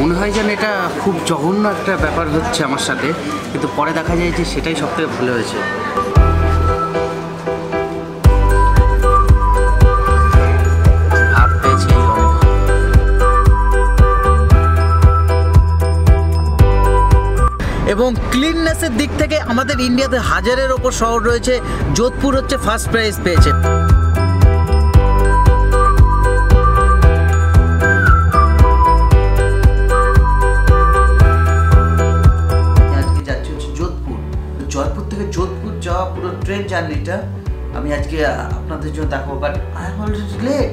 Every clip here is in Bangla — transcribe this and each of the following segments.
মনে হয় যেন এটা খুব জঘন্য একটা ব্যাপার হচ্ছে আমার সাথে, কিন্তু পরে দেখা যায় যে সেটাই সবথেকে ভালো হয়েছে। এবং ক্লিননেসের দিক থেকে আমাদের ইন্ডিয়াতে 1000-এর ওপর শহর রয়েছে, যোধপুর হচ্ছে ফার্স্ট প্রাইজ পেয়েছে। আজকে যাচ্ছি হচ্ছে যোধপুর। জয়পুর থেকে যোধপুর যাওয়া পুরো ট্রেন জার্নিটা আমি আজকে আপনাদের জন্য দেখাবো, but I am already late.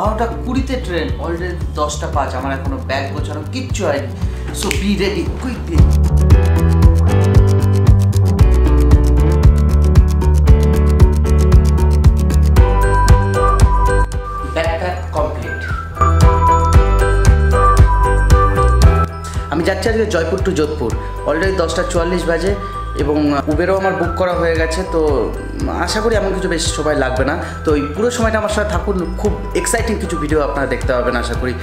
12:20 train, already 10:05। আমার এখনো ব্যাগ গোছানো কিচ্ছু হয়নি। So be ready quickly. আমি যাচ্ছি আজকে জয়পুর টু যোধপুর। অলরেডি 10:44 বাজে এবং উবেরও আমার বুক করা হয়ে গেছে। তো আশা করি এমন কিছু বেশি সময় লাগবে না। তো এই পুরো সময়টা আমার সাথে থাকুন, খুব এক্সাইটিং কিছু ভিডিও আপনারা দেখতে পাবেন আশা করি।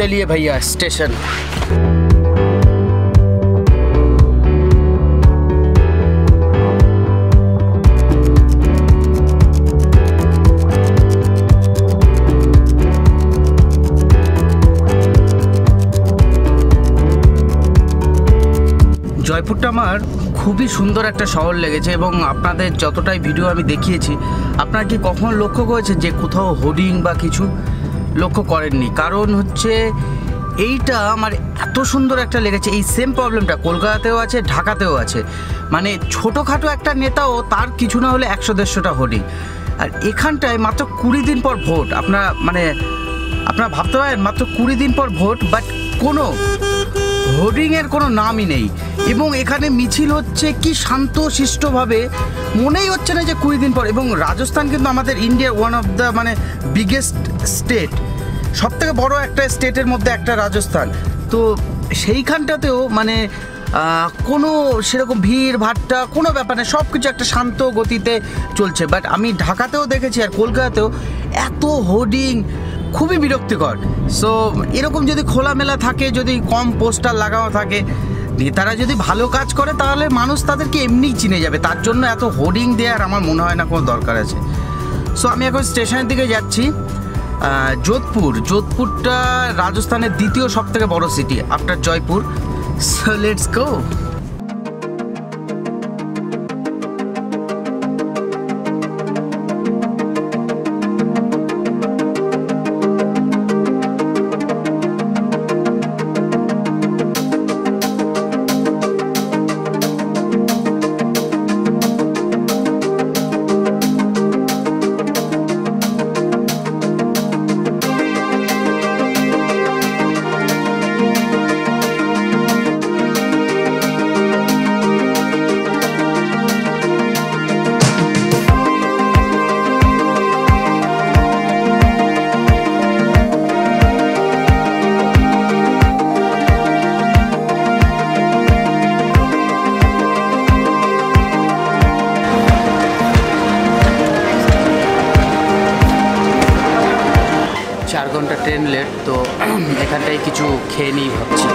चलिए भैया स्टेशन। জয়পুরটা আমার খুবই সুন্দর একটা শহর লেগেছে এবং আপনাদের যতটাই ভিডিও আমি দেখিয়েছি, আপনারা কি কখনো লক্ষ্য করেছেন যে কোথাও হোর্ডিং বা কিছু লক্ষ্য করেননি? কারণ হচ্ছে এইটা আমার এত সুন্দর একটা লেগেছে। এই সেম প্রবলেমটা কলকাতাতেও আছে, ঢাকাতেও আছে। মানে ছোটোখাটো একটা নেতাও তার কিছু না হলে 100-150টা হোর্ডিং। আর এখানটায় মাত্র 20 দিন পর ভোট। আপনারা ভাবতে পারেন মাত্র 20 দিন পর ভোট, বাট কোনো হোর্ডিংয়ের কোনো নামই নেই। এবং এখানে মিছিল হচ্ছে কি শান্ত শিষ্টভাবে, মনেই হচ্ছে না যে 20 দিন পর। এবং রাজস্থান কিন্তু আমাদের ইন্ডিয়ার ওয়ান অফ দ্য মানে বিগেস্ট স্টেট, সবথেকে বড় একটা স্টেটের মধ্যে একটা রাজস্থান। তো সেইখানটাতেও মানে কোনো সেরকম ভিড় ভাট্টা কোনো ব্যাপার নেই, সব কিছু একটা শান্ত গতিতে চলছে। বাট আমি ঢাকাতেও দেখেছি আর কলকাতাতেও এত হোর্ডিং, খুবই বিরক্তিকর। সো এরকম যদি খোলামেলা থাকে, যদি কম পোস্টার লাগানো থাকে, নেতারা যদি ভালো কাজ করে তাহলে মানুষ তাদেরকে এমনিই চিনে যাবে। তার জন্য এত হোর্ডিং দেওয়ার আমার মনে হয় না কোনো দরকার আছে। সো আমি এখন স্টেশনের দিকে যাচ্ছি। যোধপুরটা রাজস্থানের দ্বিতীয় সবথেকে বড় city after Jaipur. So let's go. 4 ঘন্টা ট্রেন লেট। তো এখানটায় কিছু খেয়ে নিই ভাবছি।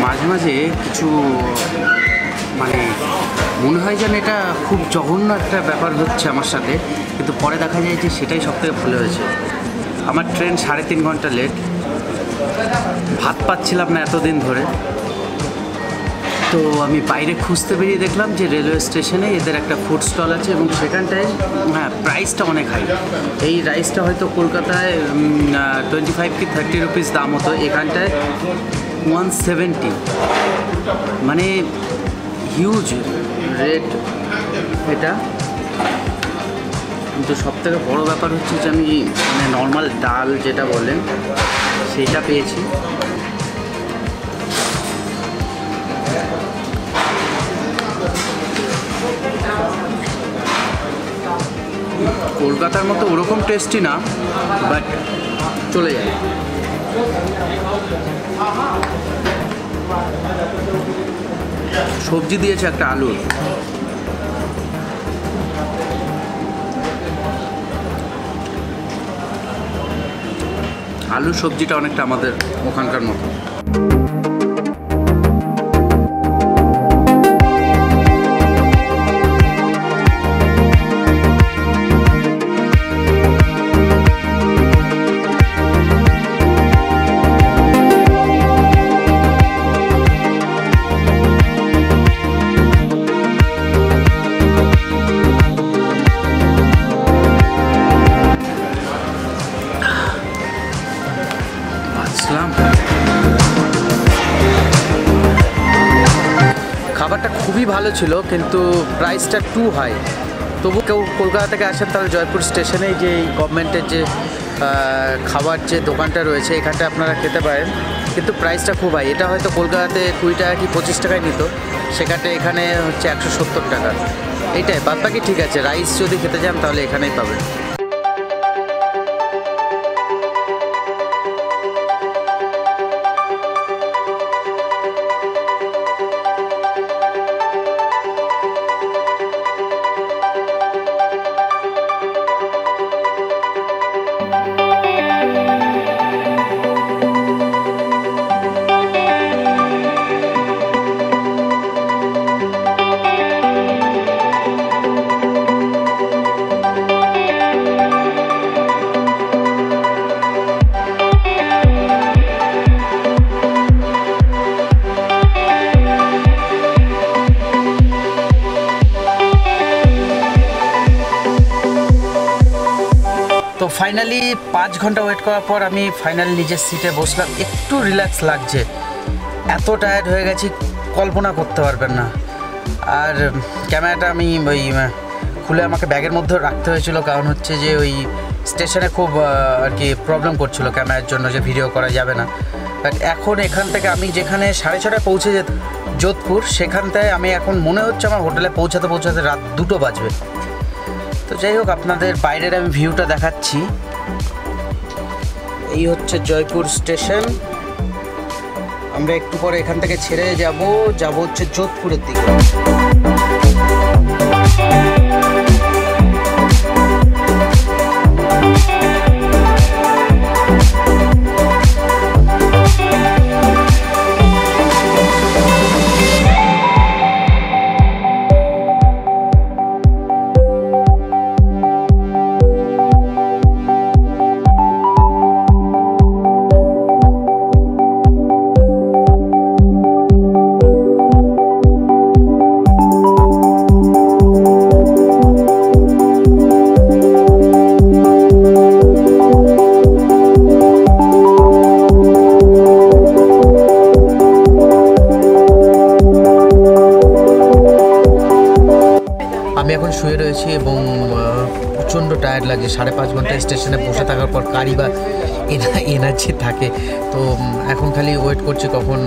মাঝে মাঝে কিছু মানে মনে হয় যেন এটা খুব জঘন্য একটা ব্যাপার হচ্ছে আমার সাথে, কিন্তু পরে দেখা যায় যে সেটাই সবথেকে ভালো হয়েছে। আমার ট্রেন 3.5 ঘন্টা লেট। ভাত পাচ্ছিলাম না এতদিন ধরে। তো আমি বাইরে খুঁজতে বেরিয়ে দেখলাম যে রেলওয়ে স্টেশনে এদের একটা ফুড স্টল আছে এবং সেখানটায় প্রাইসটা অনেক হাই। এই রাইসটা হয়তো কলকাতায় 25 কি 30 রুপিস দাম হতো, এখানটায় 170, মানে হিউজ রেট এটা। কিন্তু সবথেকে বড় ব্যাপার হচ্ছে যে আমি মানে নর্মাল ডাল যেটা বলেন সেইটা পেয়েছি। কলকাতার মতো ওরকম টেস্টি না, বাট চলে যায়। সবজি দিয়েছে একটা আলুর, আলুর সবজিটা অনেকটা আমাদের ওখানকার মতো। খাবারটা খুবই ভালো ছিল, কিন্তু প্রাইসটা টু হাই। তবু কেউ কলকাতা থেকে আসেন তাহলে জয়পুর স্টেশনেই যে গভর্নমেন্টের যে খাবার যে দোকানটা রয়েছে এখানটা আপনারা খেতে পারেন, কিন্তু প্রাইসটা খুব হাই। এটা হয়তো কলকাতাতে 20 টাকা কি 25 টাকায় নিত, সেখানে এখানে হচ্ছে 170 টাকা। এইটাই, বাদ বাকি ঠিক আছে। রাইস যদি খেতে যান তাহলে এখানেই পাবেন। তো ফাইনালি 5 ঘন্টা ওয়েট করার পর আমি ফাইনালি নিজের সিটে বসলাম। একটু রিল্যাক্স লাগছে, এত টায়ার্ড হয়ে গেছি কল্পনা করতে পারবেন না। আর ক্যামেরাটা আমি ওই খুলে আমাকে ব্যাগের মধ্যে রাখতে হয়েছিল, কারণ হচ্ছে যে ওই স্টেশনে খুব আর কি প্রবলেম করছিল ক্যামেরার জন্য, যে ভিডিও করা যাবে না। বাট এখন এখান থেকে আমি যেখানে 6:30টায় পৌঁছে যোধপুর, সেখানটায় আমি এখন মনে হচ্ছে আমার হোটেলে পৌঁছাতে পৌঁছাতে রাত 2টো বাজবে। তো যাই হোক, আপনাদের বাইরের আমি ভিউটা দেখাচ্ছি। এই হচ্ছে জয়পুর স্টেশন। আমরা একটু পরে এখান থেকে ছেড়ে যাব হচ্ছে যোধপুরের দিকে। আমি এখন শুয়ে রয়েছি এবং প্রচণ্ড টায়ার্ড লাগছে। 5.5 ঘন্টা স্টেশনে বসে থাকার পর কারি বা এনার্জি থাকে। তো এখন খালি ওয়েট করছি কখন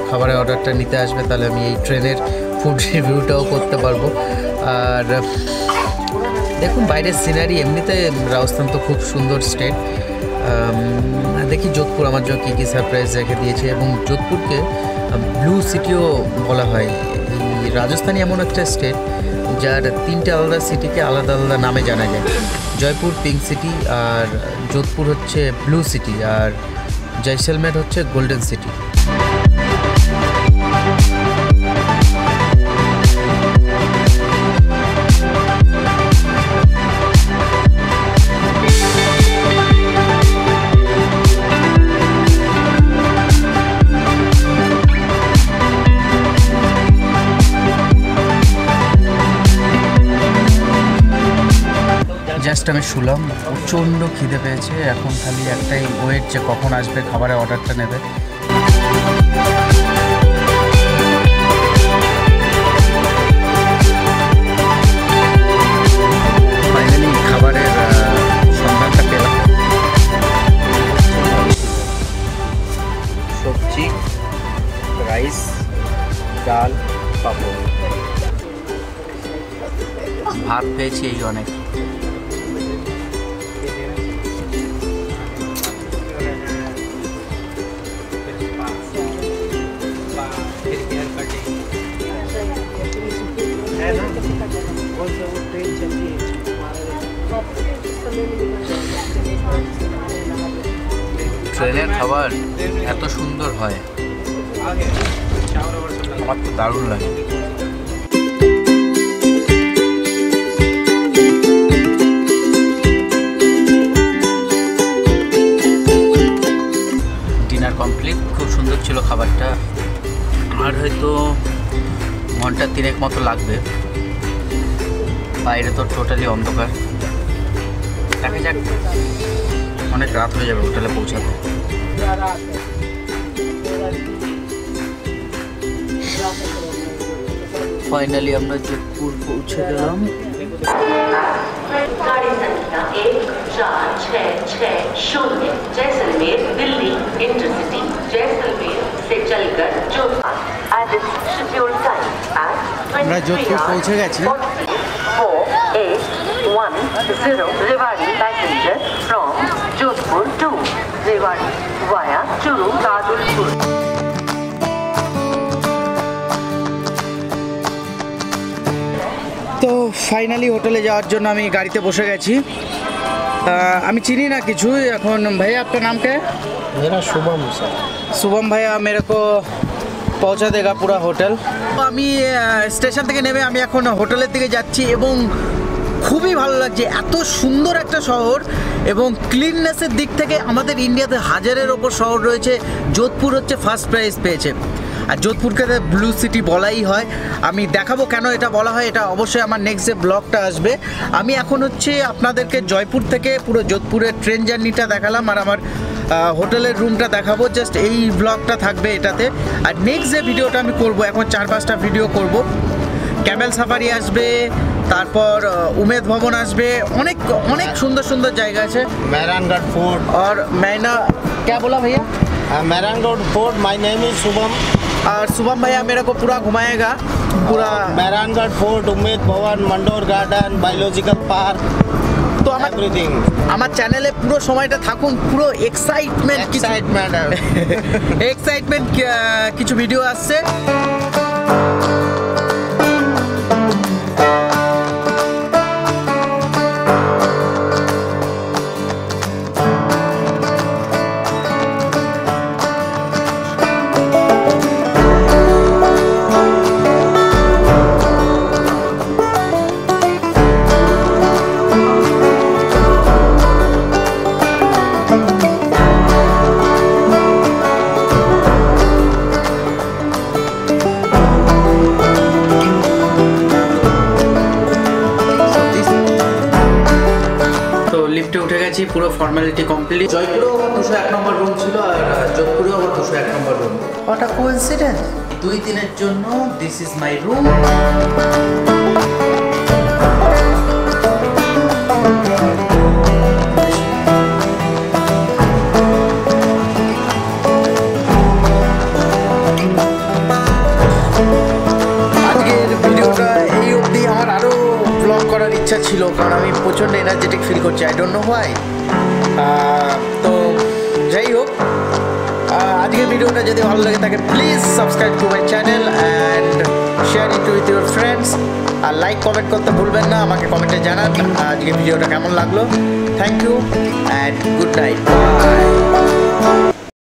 খাবারের অর্ডারটা নিতে আসবে, তাহলে আমি এই ট্রেনের ফুড রিভিউটাও করতে পারবো। আর দেখুন বাইরের সিনারি, এমনিতে রাজস্থান তো খুব সুন্দর স্টেট। দেখি যোধপুর আমার জন্য কী কী সারপ্রাইজ রেখে দিয়েছে। এবং যোধপুরকে ব্লু সিটিও বলা হয়। এই রাজস্থানী এমন একটা স্টেট যার 3টে আলাদা সিটিকে আলাদা আলাদা নামে জানা যায়। জয়পুর পিঙ্ক সিটি, আর যোধপুর হচ্ছে ব্লু সিটি, আর জয়সলমের হচ্ছে গোল্ডেন সিটি। জাস্ট আমি শুলাম, প্রচণ্ড খিদে পেয়েছে। এখন খালি একটাই ওয়েট যে কখন আসবে খাবারের অর্ডারটা নেবে। ফাইনালি খাবারের সন্ধানটা পেলাম। সবজি, রাইস, ডাল, পাপড়, ভাত পেয়েছি এই অনেক। ট্রেনের খাবার এত সুন্দর হয়, আমার তো দারুণ লাগে। ডিনার কমপ্লিট, খুব সুন্দর ছিল খাবারটা। আর হয়তো ঘন্টা 3 মতো লাগবে, বাইরে তো টোটালি অন্ধকার। দেখা যাক, অনেক রাত হয়ে যাবে হোটেলে পৌঁছাতে। ফাইনালি আমরা যোধপুর পৌঁছে গেলাম। गाड़ी संख्या 1466 जैसलमेर दिल्ली इंटरसिटी जैसलमेर से चलकर Jodhpur at its scheduled time at 23 পৌঁছে গেছি। 4810 Rewari passenger from Jodhpur to Rewari via Churu Dadulpur. তো ফাইনালি হোটেলে যাওয়ার জন্য আমি গাড়িতে বসে গেছি। আমি চিনি না কিছু এখন। ভাইয়া আপনার নাম কে? मेरा शुभम सर। शुभम भैया मेरे को পৌঁছা দেগা পুরা হোটেল। আমি স্টেশন থেকে নেমে আমি এখন হোটেলের দিকে যাচ্ছি এবং খুবই ভালো লাগছে। এত সুন্দর একটা শহর এবং ক্লিননেসের দিক থেকে আমাদের ইন্ডিয়াতে হাজারের ওপর শহর রয়েছে, যোধপুর হচ্ছে ফার্স্ট প্রাইজ পেয়েছে। আর যোধপুরকে ব্লু সিটি বলাই হয়। আমি দেখাবো কেন এটা বলা হয়, এটা অবশ্যই আমার নেক্সট যে ব্লগটা আসবে। আমি এখন হচ্ছে আপনাদেরকে জয়পুর থেকে পুরো যোধপুরের ট্রেন জার্নিটা দেখালাম আর আমার হোটেলের রুমটা দেখাবো। জাস্ট এই ব্লগটা থাকবে এটাতে। আর নেক্সট যে ভিডিওটা আমি করব, এখন 4-5টা ভিডিও করব। ক্যামেল সাফারি আসবে, তারপর উমেদ ভবন আসবে, অনেক অনেক সুন্দর সুন্দর জায়গা আছে। मेहरानगढ़ फोर्ट और मैंने क्या बोला भैया? Mehrangarh fort. My name is Shubham. और शुभम भैया मेरे को पूरा घुमाएगा, पूरा मेहरानगढ़ फोर्ट, उम्मेद भवन, मंडोर गार्डन, बायोलॉजिकल पार्क, তো আমার एवरीथिंग। আমার চ্যানেলে পুরো সময়টা থাকুন, পুরো এক্সাইটমেন্ট এক্সাইটমেন্ট কিছু ভিডিও আসছে। লিফটে উঠে গেছি, পুরো ফর্মালিটি কমপ্লিট। জয়পুরেও আমার 201 নম্বর রুম ছিল আর যোধপুরেও আমার 201 নম্বর রুম। What a coincidence! 2 দিনের জন্য দিস ইজ মাই রুম। ইচ্ছা ছিল কারণ আমি প্রচণ্ড এনার্জেটিক ফিল করছি, আই ডোন্ট নো হোয়াই। তো যাই হোক, আজকের ভিডিওটা যদি ভালো লাগে থাকে please subscribe to my channel and share it with your friends. আর লাইক কমেন্ট করতে ভুলবেন না, আমাকে কমেন্টে জানান আজকের ভিডিওটা কেমন লাগলো। Thank you and good night, by.